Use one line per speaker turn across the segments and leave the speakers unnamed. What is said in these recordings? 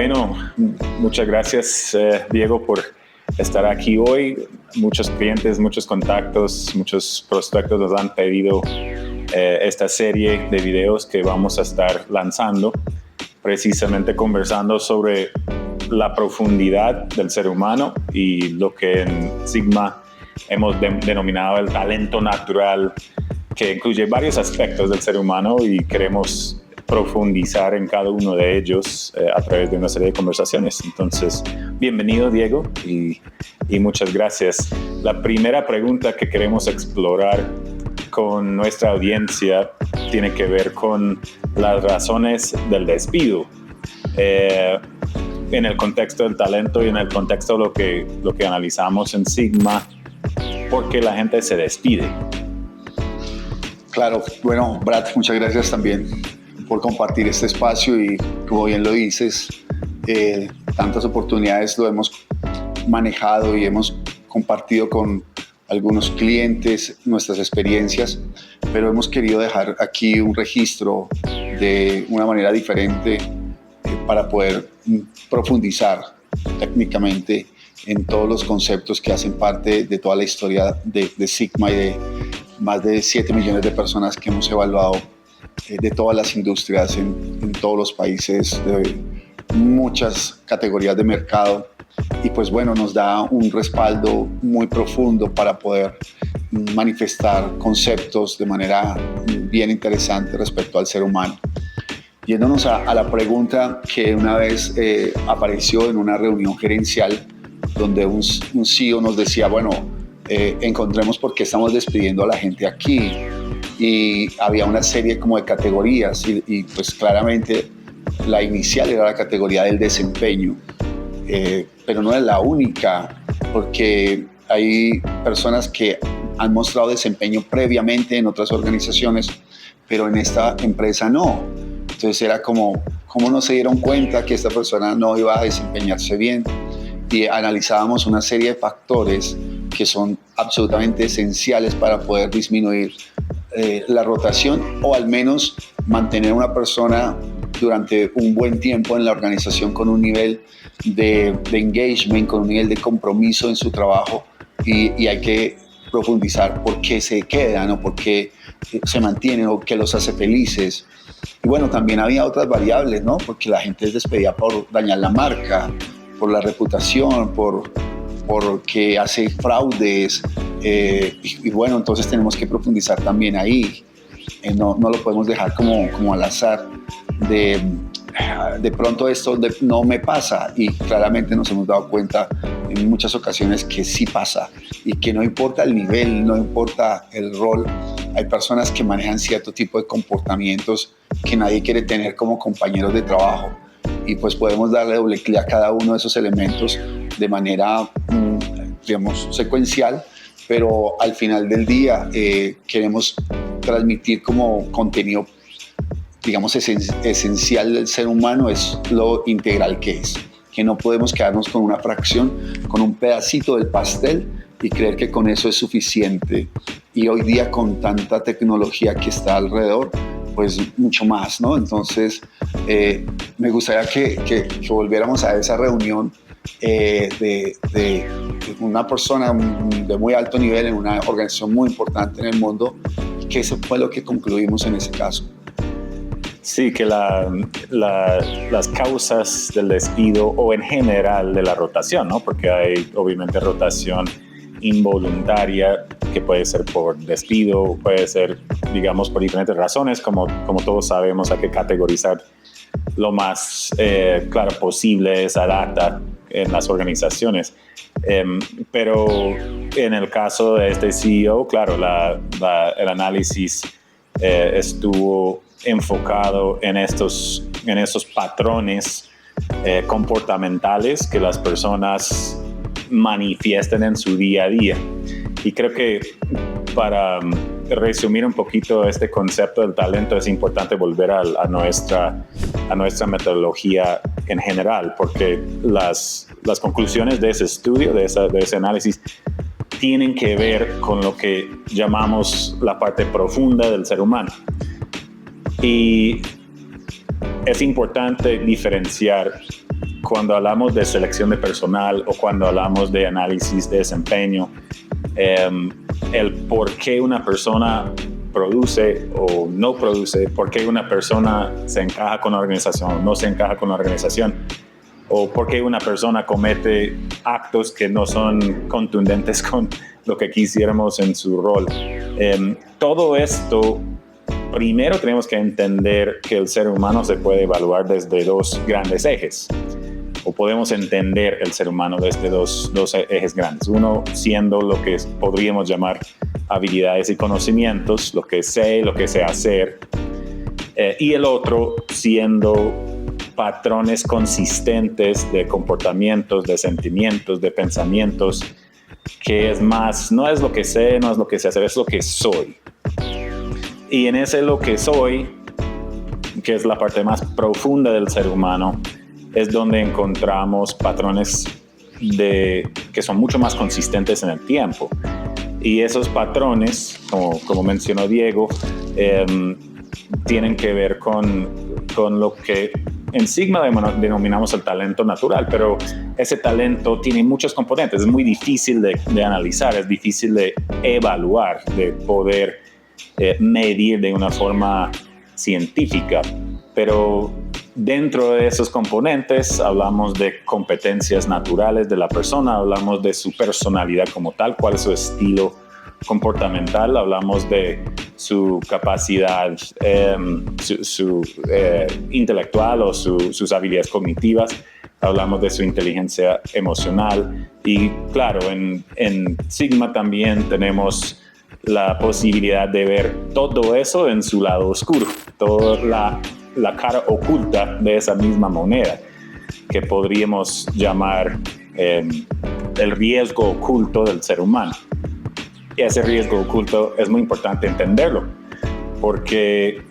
Bueno, muchas gracias, Diego, por estar aquí hoy. Muchos clientes, muchos contactos, muchos prospectos nos han pedido esta serie de videos que vamos a estar lanzando, precisamente conversando sobre la profundidad del ser humano y lo que en Sigma hemos denominado el talento natural, que incluye varios aspectos del ser humano y queremos profundizar en cada uno de ellos a través de una serie de conversaciones. Entonces, bienvenido, Diego, y muchas gracias. La primera pregunta que queremos explorar con nuestra audiencia tiene que ver con las razones del despido. En el contexto del talento y en el contexto de lo que analizamos en Sigma, ¿por qué la gente se despide?
Claro, bueno, Brad, muchas gracias también por compartir este espacio y, como bien lo dices, tantas oportunidades lo hemos manejado y hemos compartido con algunos clientes nuestras experiencias, pero hemos querido dejar aquí un registro de una manera diferente para poder profundizar técnicamente en todos los conceptos que hacen parte de toda la historia de Sigma y de más de 7 millones de personas que hemos evaluado de todas las industrias en todos los países, de muchas categorías de mercado, y pues bueno, nos da un respaldo muy profundo para poder manifestar conceptos de manera bien interesante respecto al ser humano. Yéndonos a la pregunta que una vez apareció en una reunión gerencial donde un CEO nos decía, bueno, encontremos por qué estamos despidiendo a la gente aquí, y había una serie como de categorías y pues claramente la inicial era la categoría del desempeño, pero no es la única, porque hay personas que han mostrado desempeño previamente en otras organizaciones, pero en esta empresa no. Entonces era como, ¿cómo no se dieron cuenta que esta persona no iba a desempeñarse bien? Y analizábamos una serie de factores que son absolutamente esenciales para poder disminuir la rotación, o al menos mantener a una persona durante un buen tiempo en la organización con un nivel de engagement, con un nivel de compromiso en su trabajo, y hay que profundizar por qué se quedan o por qué se mantienen o qué los hace felices. Y bueno, también había otras variables, ¿no? Porque la gente es despedida por dañar la marca, por la reputación, porque hace fraudes, y bueno, entonces tenemos que profundizar también ahí. No lo podemos dejar como al azar de pronto esto no me pasa, y claramente nos hemos dado cuenta en muchas ocasiones que sí pasa, y que no importa el nivel, no importa el rol, hay personas que manejan cierto tipo de comportamientos que nadie quiere tener como compañeros de trabajo, y pues podemos darle doble clic a cada uno de esos elementos de manera, digamos, secuencial, pero al final del día queremos transmitir como contenido, digamos, esencial del ser humano, es lo integral que es, que no podemos quedarnos con una fracción, con un pedacito del pastel y creer que con eso es suficiente. Y hoy día, con tanta tecnología que está alrededor, pues mucho más, ¿no? Entonces, me gustaría que volviéramos a esa reunión de una persona de muy alto nivel en una organización muy importante en el mundo, y que eso fue lo que concluimos en ese caso.
Sí, que las causas del despido, o en general de la rotación, ¿no? Porque hay obviamente rotación involuntaria, que puede ser por despido, puede ser, digamos, por diferentes razones. Como todos sabemos, hay que categorizar lo más claro posible esa data en las organizaciones. Pero en el caso de este CEO, claro, el análisis estuvo enfocado en estos patrones comportamentales que las personas manifiestan en su día a día. Y creo que para resumir un poquito este concepto del talento, es importante volver a nuestra metodología en general, porque las conclusiones de ese estudio, de ese análisis, tienen que ver con lo que llamamos la parte profunda del ser humano. Y es importante diferenciar cuando hablamos de selección de personal o cuando hablamos de análisis de desempeño, el por qué una persona produce o no produce, por qué una persona se encaja con la organización o no se encaja con la organización, o por qué una persona comete actos que no son contundentes con lo que quisiéramos en su rol. Todo esto, primero tenemos que entender que el ser humano se puede evaluar desde dos grandes ejes, o podemos entender el ser humano desde dos ejes grandes. Uno siendo lo que podríamos llamar habilidades y conocimientos, lo que sé hacer, y el otro siendo patrones consistentes de comportamientos, de sentimientos, de pensamientos, que es más, no es lo que sé, no es lo que sé hacer, es lo que soy. Y en ese lo que soy, que es la parte más profunda del ser humano, es donde encontramos patrones que son mucho más consistentes en el tiempo. Y esos patrones, como mencionó Diego, tienen que ver con lo que en Sigma denominamos el talento natural, pero ese talento tiene muchos componentes, es muy difícil de analizar, es difícil de evaluar, de poder medir de una forma científica, pero dentro de esos componentes hablamos de competencias naturales de la persona, hablamos de su personalidad como tal, cuál es su estilo comportamental, hablamos de su capacidad intelectual o sus habilidades cognitivas, hablamos de su inteligencia emocional y claro, en Sigma también tenemos la posibilidad de ver todo eso en su lado oscuro, toda la cara oculta de esa misma moneda, que podríamos llamar el riesgo oculto del ser humano. Y ese riesgo oculto es muy importante entenderlo, porque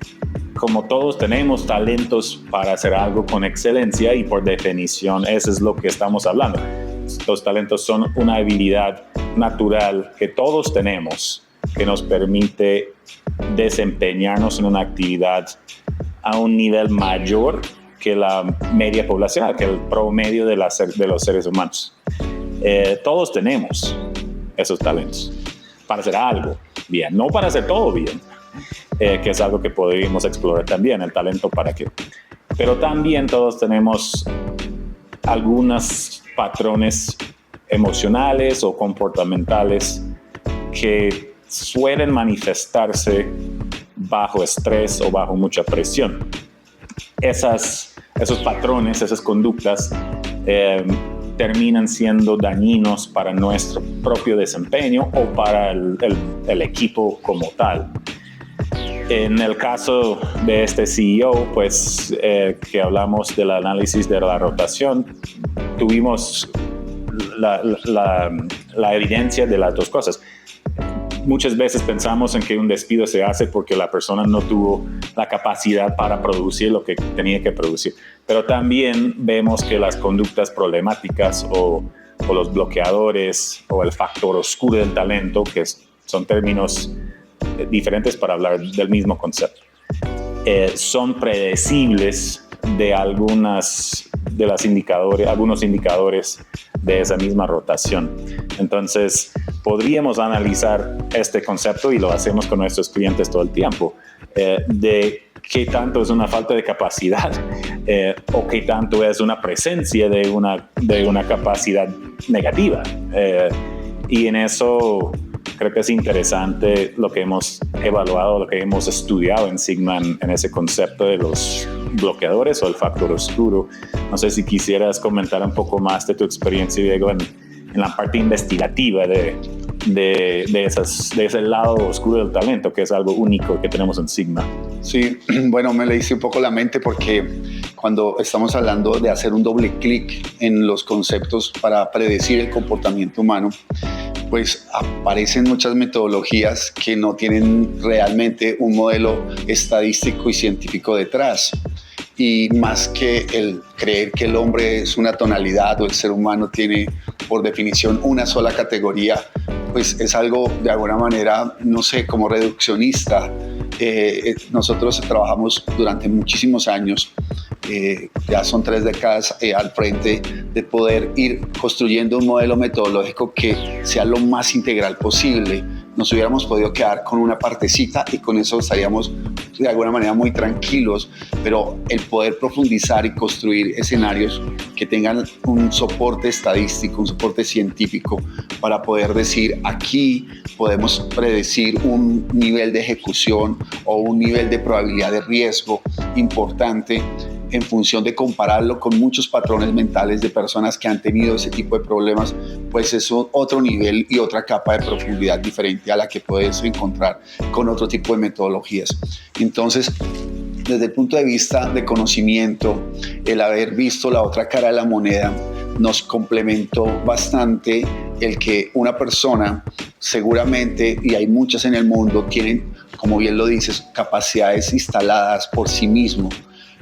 como todos tenemos talentos para hacer algo con excelencia y por definición eso es lo que estamos hablando. Los talentos son una habilidad natural que todos tenemos, que nos permite desempeñarnos en una actividad a un nivel mayor que la media poblacional, que el promedio de los seres humanos. Todos tenemos esos talentos para hacer algo bien, no para hacer todo bien, que es algo que podríamos explorar también, el talento para qué. Pero también todos tenemos algunos patrones emocionales o comportamentales que suelen manifestarse bajo estrés o bajo mucha presión. Esos patrones, esas conductas terminan siendo dañinos para nuestro propio desempeño o para el equipo como tal. En el caso de este CEO, pues que hablamos del análisis de la rotación, tuvimos la evidencia de las dos cosas. Muchas veces pensamos en que un despido se hace porque la persona no tuvo la capacidad para producir lo que tenía que producir. Pero también vemos que las conductas problemáticas o los bloqueadores o el factor oscuro del talento, que son términos diferentes para hablar del mismo concepto, son predecibles de algunos indicadores de esa misma rotación. Entonces, podríamos analizar este concepto, y lo hacemos con nuestros clientes todo el tiempo, de qué tanto es una falta de capacidad o qué tanto es una presencia de una capacidad negativa. Y en eso creo que es interesante lo que hemos evaluado, lo que hemos estudiado en Sigma en ese concepto de los bloqueadores o el factor oscuro. No sé si quisieras comentar un poco más de tu experiencia, Diego, en la parte investigativa de ese lado oscuro del talento, que es algo único que tenemos en Sigma.
Sí, bueno, me leíste un poco la mente porque cuando estamos hablando de hacer un doble clic en los conceptos para predecir el comportamiento humano, pues aparecen muchas metodologías que no tienen realmente un modelo estadístico y científico detrás. Y más que el creer que el hombre es una tonalidad o el ser humano tiene por definición una sola categoría, pues es algo de alguna manera, no sé, como reduccionista. Nosotros trabajamos durante muchísimos años ya son 3 décadas al frente de poder ir construyendo un modelo metodológico que sea lo más integral posible. Nos hubiéramos podido quedar con una partecita y con eso estaríamos de alguna manera muy tranquilos, pero el poder profundizar y construir escenarios que tengan un soporte estadístico, un soporte científico para poder decir aquí podemos predecir un nivel de ejecución o un nivel de probabilidad de riesgo importante en función de compararlo con muchos patrones mentales de personas que han tenido ese tipo de problemas, pues es otro nivel y otra capa de profundidad diferente a la que puedes encontrar con otro tipo de metodologías. Entonces, desde el punto de vista de conocimiento, el haber visto la otra cara de la moneda nos complementó bastante el que una persona seguramente, y hay muchas en el mundo, tienen, como bien lo dices, capacidades instaladas por sí mismo,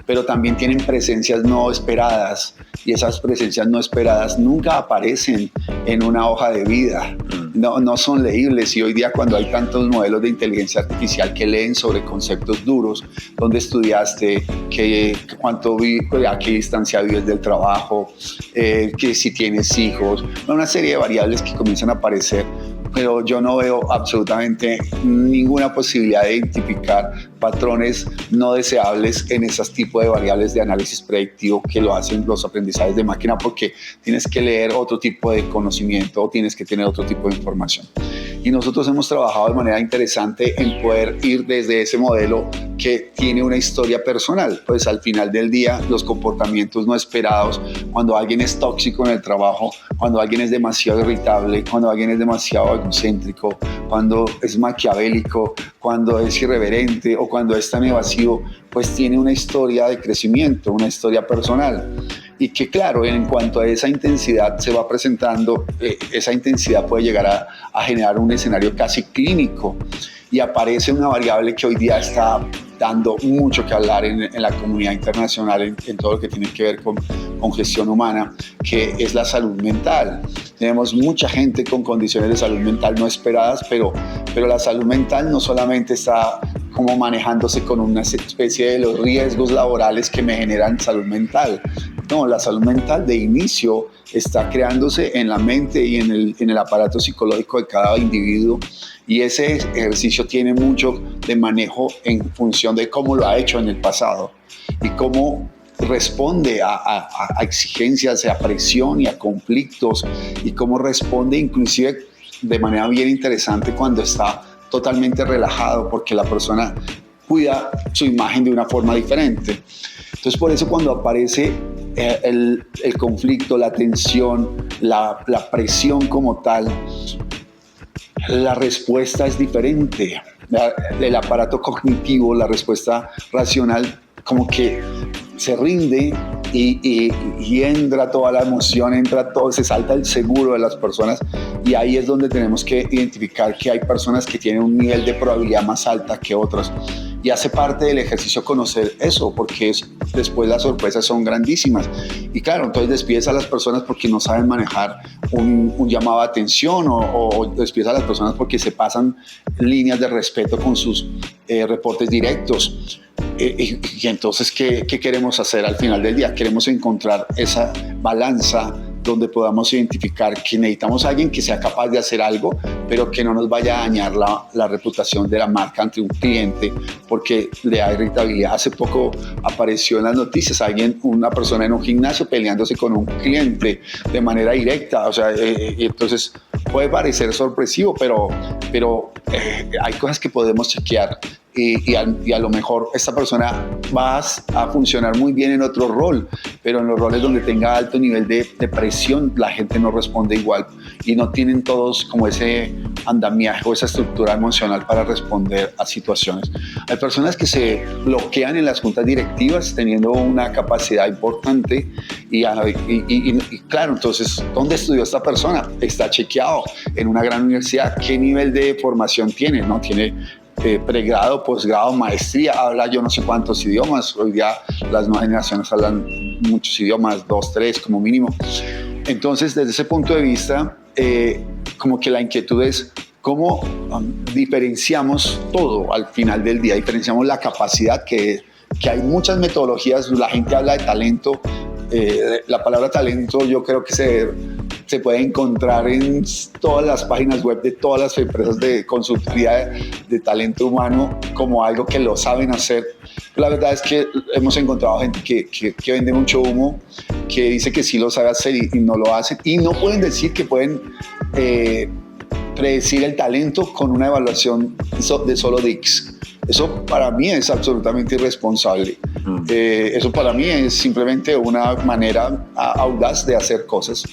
pero también tienen presencias no esperadas, y esas presencias no esperadas nunca aparecen en una hoja de vida, no son leíbles. Y hoy día, cuando hay tantos modelos de inteligencia artificial que leen sobre conceptos duros, dónde estudiaste, a qué distancia vives del trabajo, que si tienes hijos, una serie de variables que comienzan a aparecer, pero yo no veo absolutamente ninguna posibilidad de identificar patrones no deseables en esos tipos de variables de análisis predictivo que lo hacen los aprendizajes de máquina, porque tienes que leer otro tipo de conocimiento o tienes que tener otro tipo de información. Y nosotros hemos trabajado de manera interesante en poder ir desde ese modelo que tiene una historia personal. Pues al final del día, los comportamientos no esperados, cuando alguien es tóxico en el trabajo, cuando alguien es demasiado irritable, cuando alguien es demasiado egocéntrico, cuando es maquiavélico, cuando es irreverente o cuando es tan evasivo, pues tiene una historia de crecimiento, una historia personal. Y que claro, en cuanto a esa intensidad se va presentando, esa intensidad puede llegar a generar un escenario casi clínico, y aparece una variable que hoy día está dando mucho que hablar en la comunidad internacional en todo lo que tiene que ver con gestión humana, que es la salud mental. Tenemos mucha gente con condiciones de salud mental no esperadas, pero la salud mental no solamente está como manejándose con una especie de los riesgos laborales que me generan salud mental. No, la salud mental de inicio está creándose en la mente y en el aparato psicológico de cada individuo, y ese ejercicio tiene mucho de manejo en función de cómo lo ha hecho en el pasado y cómo responde a exigencias, a presión y a conflictos, y cómo responde inclusive de manera bien interesante cuando está totalmente relajado, porque la persona cuida su imagen de una forma diferente. Entonces, por eso cuando aparece el conflicto, la tensión, la presión como tal, la respuesta es diferente. El aparato cognitivo, la respuesta racional, como que se rinde y entra toda la emoción, se salta el seguro de las personas, y ahí es donde tenemos que identificar que hay personas que tienen un nivel de probabilidad más alta que otras, y hace parte del ejercicio conocer eso, porque después las sorpresas son grandísimas. Y claro, entonces despides a las personas porque no saben manejar un llamado de atención, o despides a las personas porque se pasan líneas de respeto con sus reportes directos. Y entonces, ¿qué queremos hacer al final del día? Queremos encontrar esa balanza donde podamos identificar que necesitamos a alguien que sea capaz de hacer algo, pero que no nos vaya a dañar la reputación de la marca ante un cliente porque le da irritabilidad. Hace poco apareció en las noticias una persona en un gimnasio peleándose con un cliente de manera directa. O sea, entonces puede parecer sorpresivo, pero hay cosas que podemos chequear. Y a lo mejor esta persona va a funcionar muy bien en otro rol, pero en los roles donde tenga alto nivel de presión, la gente no responde igual y no tienen todos como ese andamiaje o esa estructura emocional para responder a situaciones. Hay personas que se bloquean en las juntas directivas teniendo una capacidad importante y claro, entonces, ¿dónde estudió esta persona? Está chequeado en una gran universidad. ¿Qué nivel de formación tiene? No tiene pregrado, posgrado, maestría, habla yo no sé cuántos idiomas. Hoy día las nuevas generaciones hablan muchos idiomas, 2, 3 como mínimo. Entonces, desde ese punto de vista, como que la inquietud es cómo diferenciamos todo al final del día, diferenciamos la capacidad que que hay muchas metodologías. La gente habla de talento. La palabra talento yo creo que se puede encontrar en todas las páginas web de todas las empresas de consultoría de talento humano como algo que lo saben hacer. La verdad es que hemos encontrado gente que vende mucho humo, que dice que sí lo sabe hacer y no lo hace, y no pueden decir que pueden predecir el talento con una evaluación de solo DICS. Eso para mí es absolutamente irresponsable. Eso para mí es simplemente una manera audaz de hacer cosas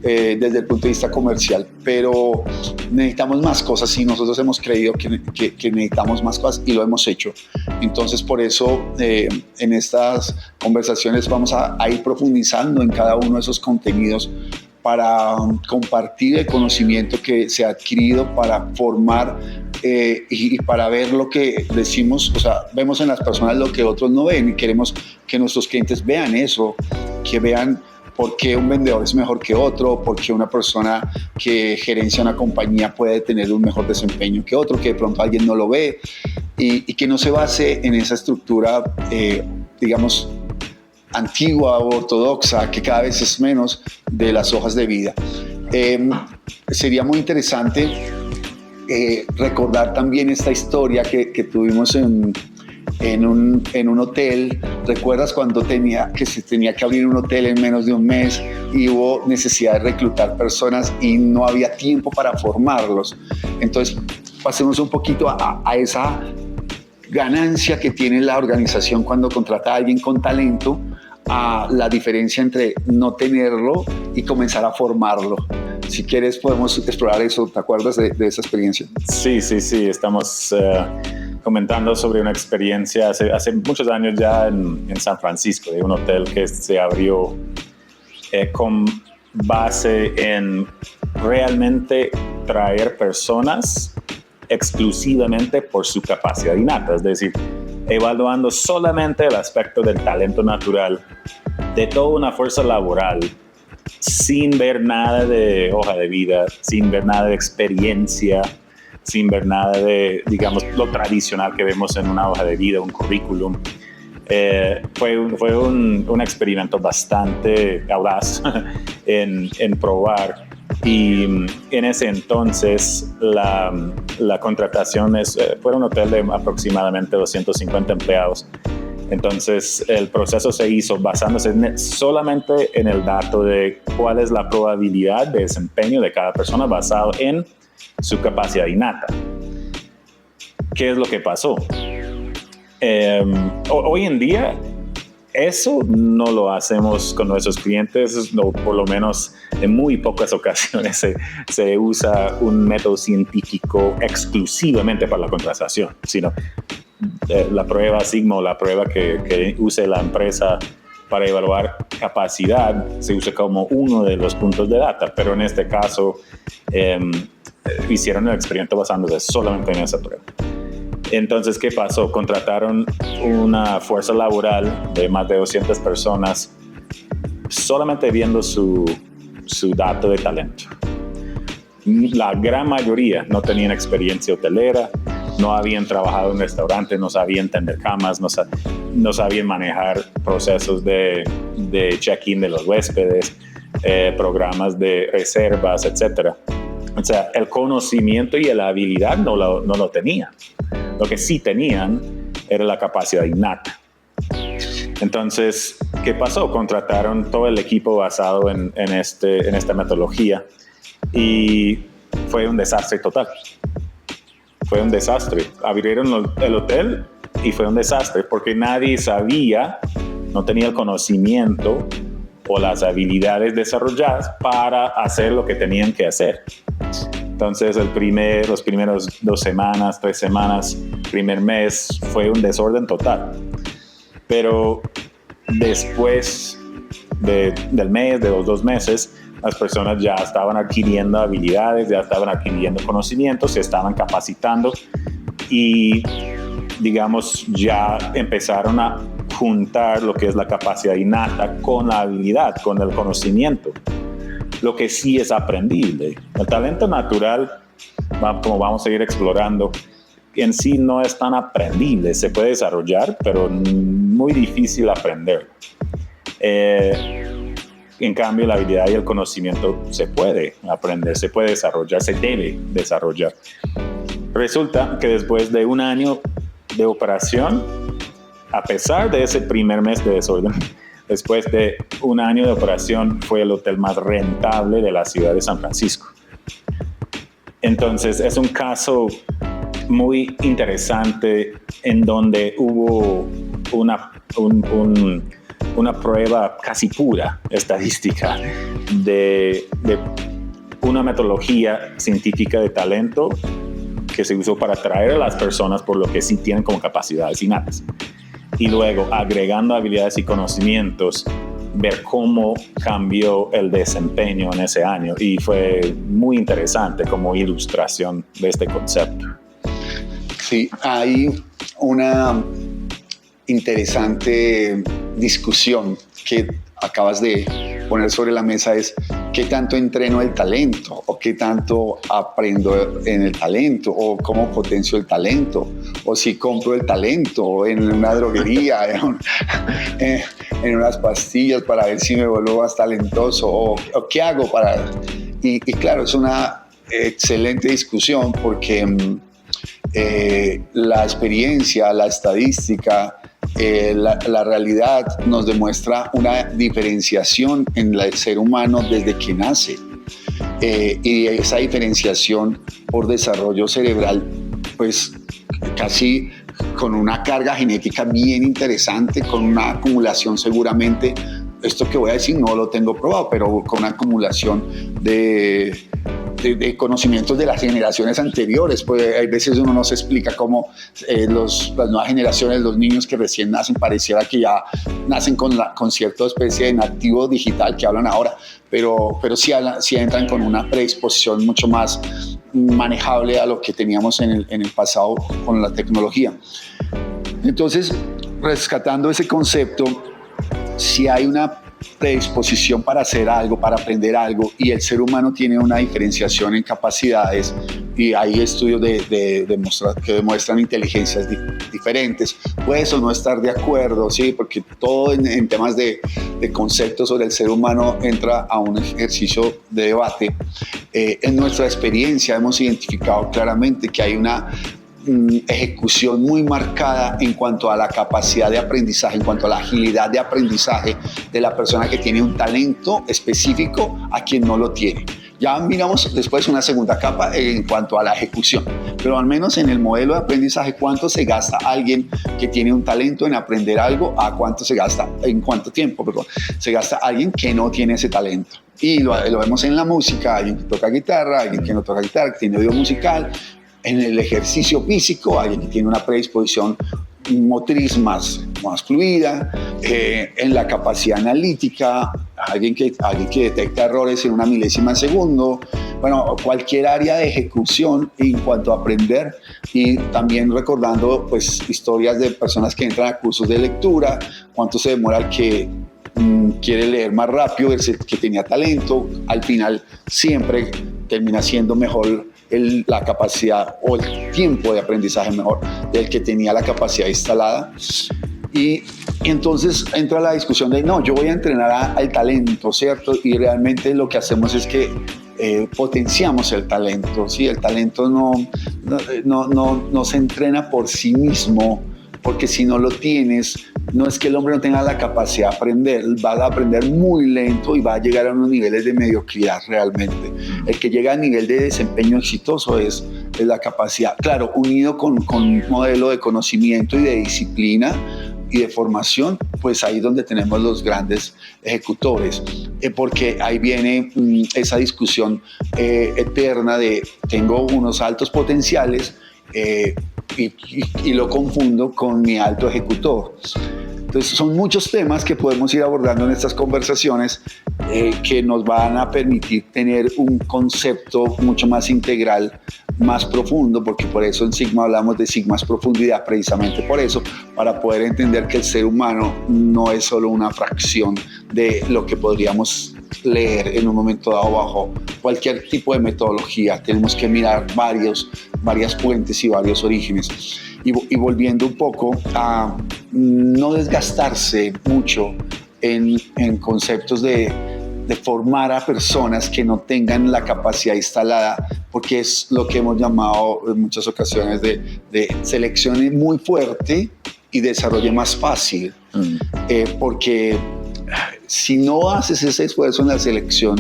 desde el punto de vista comercial, pero necesitamos más cosas y nosotros hemos creído que necesitamos más cosas y lo hemos hecho. Entonces por eso en estas conversaciones vamos a ir profundizando en cada uno de esos contenidos para compartir el conocimiento que se ha adquirido, para formar y para ver lo que decimos. O sea, vemos en las personas lo que otros no ven y queremos que nuestros clientes vean eso, que vean por qué un vendedor es mejor que otro, por qué una persona que gerencia una compañía puede tener un mejor desempeño que otro, que de pronto alguien no lo ve, y que no se base en esa estructura, digamos, antigua o ortodoxa, que cada vez es menos, de las hojas de vida. Sería muy interesante recordar también esta historia que tuvimos en un hotel. ¿Recuerdas cuando se tenía que abrir un hotel en menos de un mes y hubo necesidad de reclutar personas y no había tiempo para formarlos? Entonces, pasemos un poquito a esa ganancia que tiene la organización cuando contrata a alguien con talento, a la diferencia entre no tenerlo y comenzar a formarlo. Si quieres podemos explorar eso. ¿Te acuerdas de esa experiencia?
Sí, estamos comentando sobre una experiencia hace muchos años ya en San Francisco, de un hotel que se abrió con base en realmente traer personas exclusivamente por su capacidad innata, es decir, evaluando solamente el aspecto del talento natural de toda una fuerza laboral, sin ver nada de hoja de vida, sin ver nada de experiencia, sin ver nada de, digamos, lo tradicional que vemos en una hoja de vida, un currículum. Fue un experimento bastante audaz en probar, y en ese entonces la contratación fue un hotel de aproximadamente 250 empleados. Entonces el proceso se hizo basándose solamente en el dato de cuál es la probabilidad de desempeño de cada persona basado en su capacidad innata. ¿Qué es lo que pasó? Hoy en día eso no lo hacemos con nuestros clientes, no, por lo menos en muy pocas ocasiones se usa un método científico exclusivamente para la contratación, sino la prueba Sigma o la prueba que use la empresa para evaluar capacidad se usa como uno de los puntos de data, pero en este caso hicieron el experimento basándose solamente en esa prueba. Entonces, ¿qué pasó? Contrataron una fuerza laboral de más de 200 personas solamente viendo su dato de talento. La gran mayoría no tenían experiencia hotelera, no habían trabajado en restaurantes, no sabían tender camas, no sabían manejar procesos de check-in de los huéspedes, programas de reservas, etc. O sea, el conocimiento y la habilidad no lo tenían. Lo que sí tenían era la capacidad innata. Entonces, ¿qué pasó? Contrataron todo el equipo basado en esta metodología y fue un desastre total. Fue un desastre. Abrieron el hotel y fue un desastre porque nadie sabía, no tenía el conocimiento o las habilidades desarrolladas para hacer lo que tenían que hacer. Entonces los primeros 2 semanas, 3 semanas, primer mes fue un desorden total. Pero después del mes, de los 2 meses, las personas ya estaban adquiriendo habilidades, ya estaban adquiriendo conocimientos, se estaban capacitando y, digamos, ya empezaron a juntar lo que es la capacidad innata con la habilidad, con el conocimiento. Lo que sí es aprendible. El talento natural, como vamos a ir explorando, en sí no es tan aprendible. Se puede desarrollar, pero muy difícil aprender. En cambio, la habilidad y el conocimiento se puede aprender, se puede desarrollar, se debe desarrollar. Resulta que después de un año de operación, a pesar de ese primer mes de desorden, después de un año de operación, fue el hotel más rentable de la ciudad de San Francisco. Entonces, es un caso muy interesante en donde hubo una prueba casi pura estadística de una metodología científica de talento que se usó para atraer a las personas por lo que sí tienen como capacidades innatas. Y luego, agregando habilidades y conocimientos, ver cómo cambió el desempeño en ese año. Y fue muy interesante como ilustración de este concepto.
Sí, hay una interesante discusión que acabas de poner sobre la mesa, es qué tanto entreno el talento o qué tanto aprendo en el talento o cómo potencio el talento o si compro el talento en una droguería, en unas pastillas para ver si me vuelvo más talentoso o qué hago para... Y claro, es una excelente discusión porque la experiencia, la estadística, la realidad nos demuestra una diferenciación en el ser humano desde que nace, y esa diferenciación por desarrollo cerebral pues casi con una carga genética bien interesante, con una acumulación seguramente, esto que voy a decir no lo tengo probado, pero con una acumulación de conocimientos de las generaciones anteriores. Pues hay veces uno no se explica cómo las nuevas generaciones, los niños que recién nacen, pareciera que ya nacen con cierta especie de nativo digital que hablan ahora, pero sí entran con una predisposición mucho más manejable a lo que teníamos en el pasado con la tecnología. Entonces, rescatando ese concepto, si hay una predisposición para hacer algo, para aprender algo, y el ser humano tiene una diferenciación en capacidades, y hay estudios que demuestran inteligencias diferentes. Puedes o no estar de acuerdo, ¿sí? Porque todo en temas de conceptos sobre el ser humano entra a un ejercicio de debate. En nuestra experiencia hemos identificado claramente que hay una ejecución muy marcada en cuanto a la capacidad de aprendizaje, en cuanto a la agilidad de aprendizaje de la persona que tiene un talento específico a quien no lo tiene. Ya miramos después una segunda capa en cuanto a la ejecución, pero al menos en el modelo de aprendizaje, ¿cuánto se gasta alguien que tiene un talento en aprender algo a cuánto se gasta, en cuánto tiempo, se gasta alguien que no tiene ese talento? Y lo vemos en la música, alguien que toca guitarra, alguien que no toca guitarra, que tiene oído musical. En el ejercicio físico, alguien que tiene una predisposición motriz más fluida, en la capacidad analítica, alguien que detecta errores en una milésima de segundo. Bueno, cualquier área de ejecución en cuanto a aprender, y también recordando pues historias de personas que entran a cursos de lectura, cuánto se demora el que quiere leer más rápido, el que tenía talento, al final siempre termina siendo mejor la capacidad o el tiempo de aprendizaje mejor del que tenía la capacidad instalada. Y entonces entra la discusión de no, yo voy a entrenar al talento, ¿cierto? Y realmente lo que hacemos es que potenciamos el talento, ¿sí? El talento no se entrena por sí mismo, porque si no lo tienes, no es que el hombre no tenga la capacidad de aprender, va a aprender muy lento y va a llegar a unos niveles de mediocridad realmente. El que llega a nivel de desempeño exitoso es la capacidad, claro, unido con un modelo de conocimiento y de disciplina y de formación, pues ahí es donde tenemos los grandes ejecutores, porque ahí viene esa discusión eterna de tengo unos altos potenciales, y lo confundo con mi alto ejecutor. Entonces son muchos temas que podemos ir abordando en estas conversaciones, que nos van a permitir tener un concepto mucho más integral, más profundo, porque por eso en Sigma hablamos de Sigmas profundidad, precisamente por eso, para poder entender que el ser humano no es solo una fracción de lo que podríamos leer en un momento dado bajo cualquier tipo de metodología. Tenemos que mirar varias fuentes y varios orígenes. Y volviendo un poco a no desgastarse mucho en conceptos de formar a personas que no tengan la capacidad instalada, porque es lo que hemos llamado en muchas ocasiones de seleccione muy fuerte y desarrolle más fácil. Porque si no haces ese esfuerzo en la selección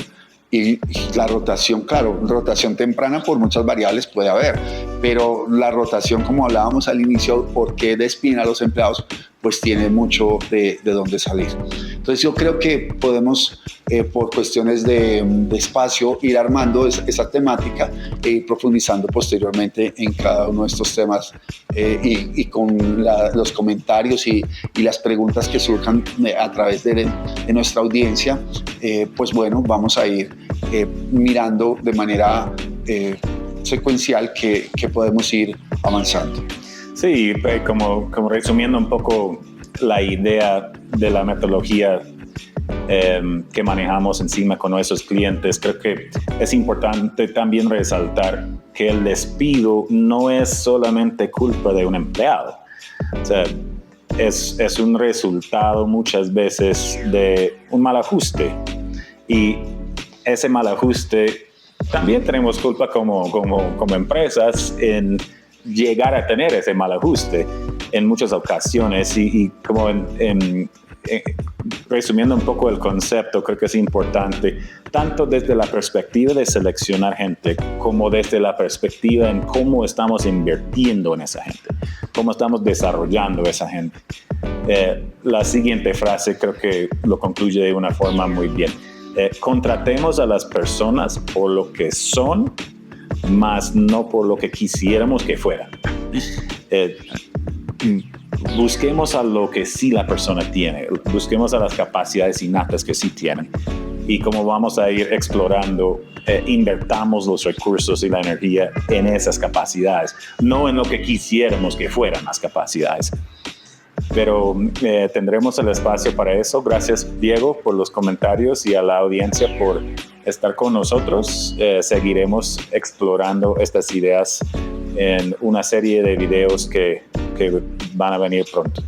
y la rotación, claro, rotación temprana por muchas variables puede haber, pero la rotación, como hablábamos al inicio, ¿por qué despiden a los empleados? Pues tiene mucho de dónde salir. Entonces yo creo que podemos, por cuestiones de espacio, ir armando esa temática e ir profundizando posteriormente en cada uno de estos temas y con los comentarios y las preguntas que surjan a través de nuestra audiencia, pues bueno, vamos a ir mirando de manera secuencial que podemos ir avanzando.
Sí, como resumiendo un poco la idea de la metodología que manejamos encima con nuestros clientes, creo que es importante también resaltar que el despido no es solamente culpa de un empleado. O sea, es un resultado muchas veces de un mal ajuste. Y ese mal ajuste también tenemos culpa como empresas en llegar a tener ese mal ajuste en muchas ocasiones y como resumiendo un poco el concepto, creo que es importante tanto desde la perspectiva de seleccionar gente como desde la perspectiva en cómo estamos invirtiendo en esa gente, cómo estamos desarrollando esa gente. La siguiente frase creo que lo concluye de una forma muy bien. Contratemos a las personas por lo que son, más no por lo que quisiéramos que fueran. Busquemos a lo que sí la persona tiene, busquemos a las capacidades innatas que sí tienen. Y como vamos a ir explorando, invertamos los recursos y la energía en esas capacidades, no en lo que quisiéramos que fueran las capacidades. Pero tendremos el espacio para eso. Gracias, Diego, por los comentarios y a la audiencia por estar con nosotros. Seguiremos explorando estas ideas en una serie de videos que van a venir pronto.